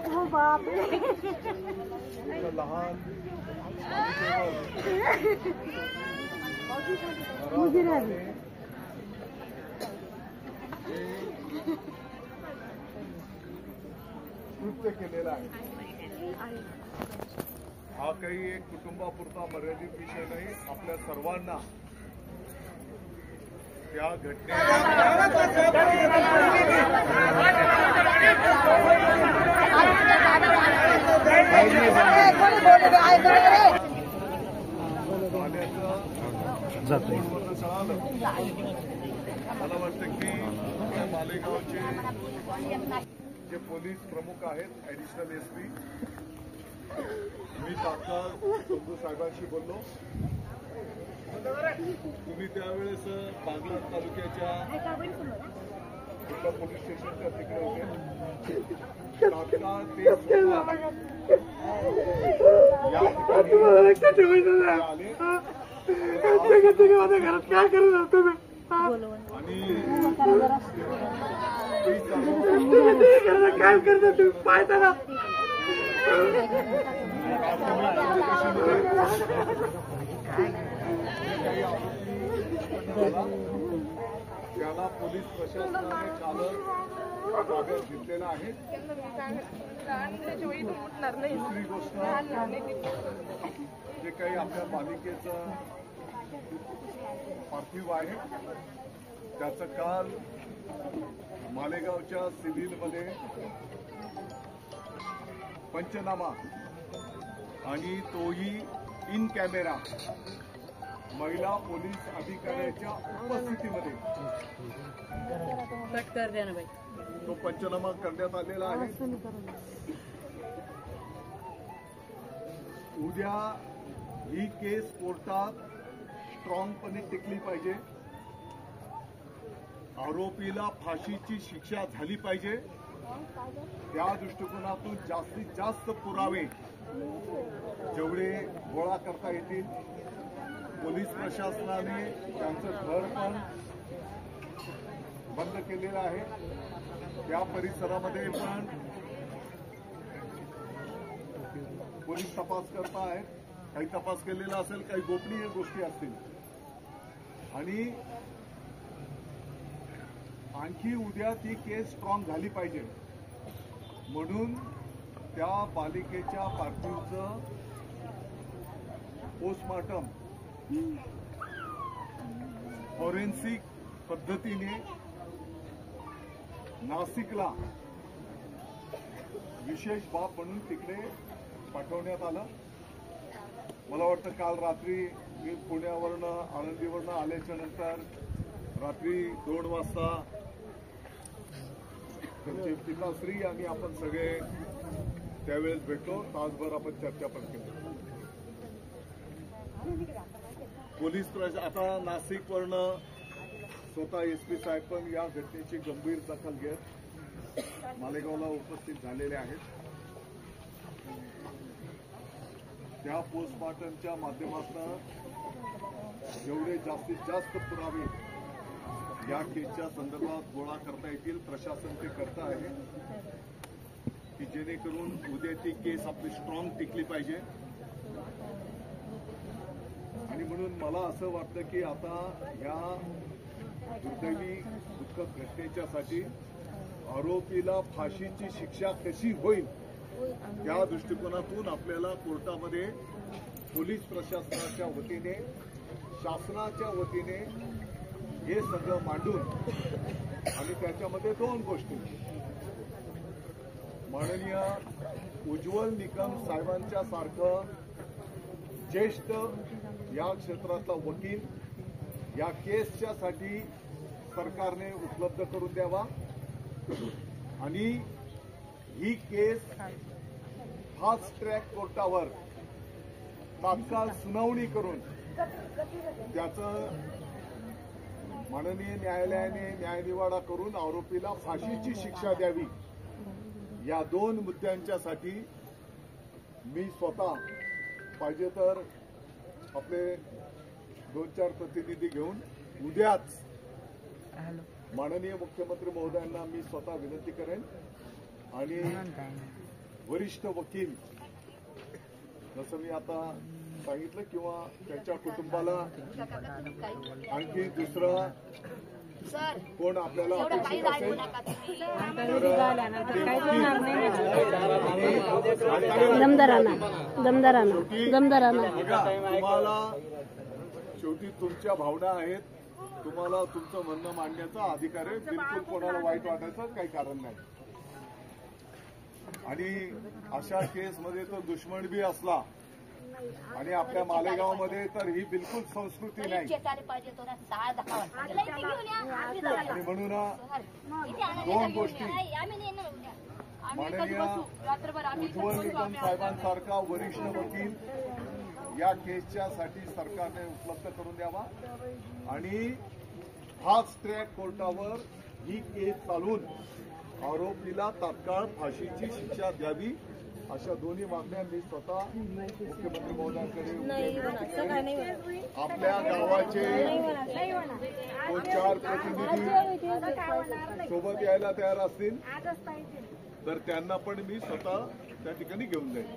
हो बापरे लहान कृत्य केलेलं आहे. हा काही एक कुटुंबापुरता मर्यादित विषय नाही. आपल्या सर्वांना त्या मला वाटतं की मालेगावचे जे पोलीस प्रमुख आहेत, ऍडिशनल एसपी, मी तात्काळ संधू साहेबांशी बोललो. तुम्ही त्यावेळेस बागलाण तालुक्याच्या पोलीस स्टेशनच्या तिकडे होते. तात्काळ ते आले घरात काय करत होतो आणि काय करता तुम्ही पाहता ना. त्याला पोलीस प्रशासनाने काल ताब्यात घेतलेला आहे. दुसरी गोष्ट, जे काही आपल्या पालिकेचं पार्थिव आहे त्याचं काल मालेगावच्या सिव्हिलमध्ये पंचनामा आणि तोही इन कॅमेरा महिला पोलीस अधिकाऱ्याच्या उपस्थितीमध्ये तो पंचनामा करण्यात आलेला आहे. उद्या ही केस कोर्टात स्ट्रॉंगपणे टिकली पाहिजे. आरोपीला फाशीची शिक्षा झाली पाहिजे. त्या दृष्टिकोनातून जास्तीत जास्त पुरावे जेवढे गोळा करता येतील. पोलीस प्रशासनाने त्यांचं घर पण बंद केलेलं आहे. त्या परिसरामध्ये पण पोलीस तपास करता आहेत. काही तपास केलेला असेल, काही गोपनीय गोष्टी असतील. आणि आणखी उद्या ती केस स्ट्रॉंग झाली पाहिजे म्हणून त्या बालिकेच्या पार्थिवचं पोस्टमॉर्टम फॉरेन्सिक पद्धतीने नाशिकला विशेष बाब म्हणून तिकडे पाठवण्यात आलं. मला वाटतं काल रात्री मी पुण्यावरनं आळंदीवरनं आल्याच्या नंतर रात्री 2 वाजता त्यांचे पिताश्री आणि आपण सगळे त्यावेळेस भेटलो. तासभर आपण चर्चा पण केली. पोलीस आता नाशिकवरनं स्वतः एसपी साहेब पण या घटनेची गंभीर दखल घेत मालेगावला उपस्थित झालेले आहेत. त्या पोस्टमॉर्टमच्या माध्यमातून जेवढे जास्तीत जास्त पुरावे या केसच्या संदर्भात गोळा करता येतील प्रशासन ते करता आहे की जेणेकरून उद्या ती केस आपली स्ट्रॉंग टिकली पाहिजे. आणि म्हणून मला असं वाटतं की आता ह्या दुर्दैवी दुःखद घटनेच्यासाठी आरोपीला फाशीची शिक्षा कशी होईल या दृष्टिकोनातून आपल्याला कोर्टामध्ये पोलीस प्रशासनाच्या वतीने शासनाच्या वतीने हे सगळं मांडून आणि त्याच्यामध्ये 2 गोष्टी माननीय उज्ज्वल निकम साहेबांच्या सारखं ज्येष्ठ या क्षेत्रातला वकील या केसच्या साठी सरकारने उपलब्ध करून द्यावा आणि ही केस फास्ट ट्रॅक कोर्टावर तात्काळ सुनावणी करून त्याचं माननीय न्यायालयाने न्यायनिवाडा करून आरोपीला फाशीची शिक्षा द्यावी. या 2 मुद्द्यांच्यासाठी मी स्वतः पाहिजे तर आपले 2-4 प्रतिनिधी घेऊन उद्याच माननीय मुख्यमंत्री महोदयांना मी स्वतः विनंती करेन आणि वरिष्ठ वकील जसं मी आता सांगितलं किंवा त्यांच्या कुटुंबाला आणखी दुसरं कोण आपल्याला अपेक्षित असेल तुम्हाला शेवटी तुमच्या भावना आहेत, तुम्हाला तुमचं म्हणणं मांडण्याचा अधिकार आहे. बिलकुल कोणाला वाईट वाटायचं काही कारण नाही. आणि अशा केसमध्ये तर दुश्मन बी असला आणि आपल्या मालेगावमध्ये तर ही बिलकुल संस्कृती नाही. आणि म्हणून दोन गोष्टी माननीय उज्ज्वल निकम साहेबांसारखा वरिष्ठ वकील या केसच्या साठी सरकारने उपलब्ध करून द्यावा आणि फास्ट ट्रॅक कोर्टावर ही केस चालून आरोपीला तात्काळ फाशीची शिक्षा द्यावी. अशा दोन्ही मागण्या मी स्वतः मुख्यमंत्री महोदयांकडे आपल्या गावाचे 2-4 प्रतिनिधी सोबत यायला तयार असतील तर त्यांना पण मी स्वतः त्या ठिकाणी घेऊन जाईल.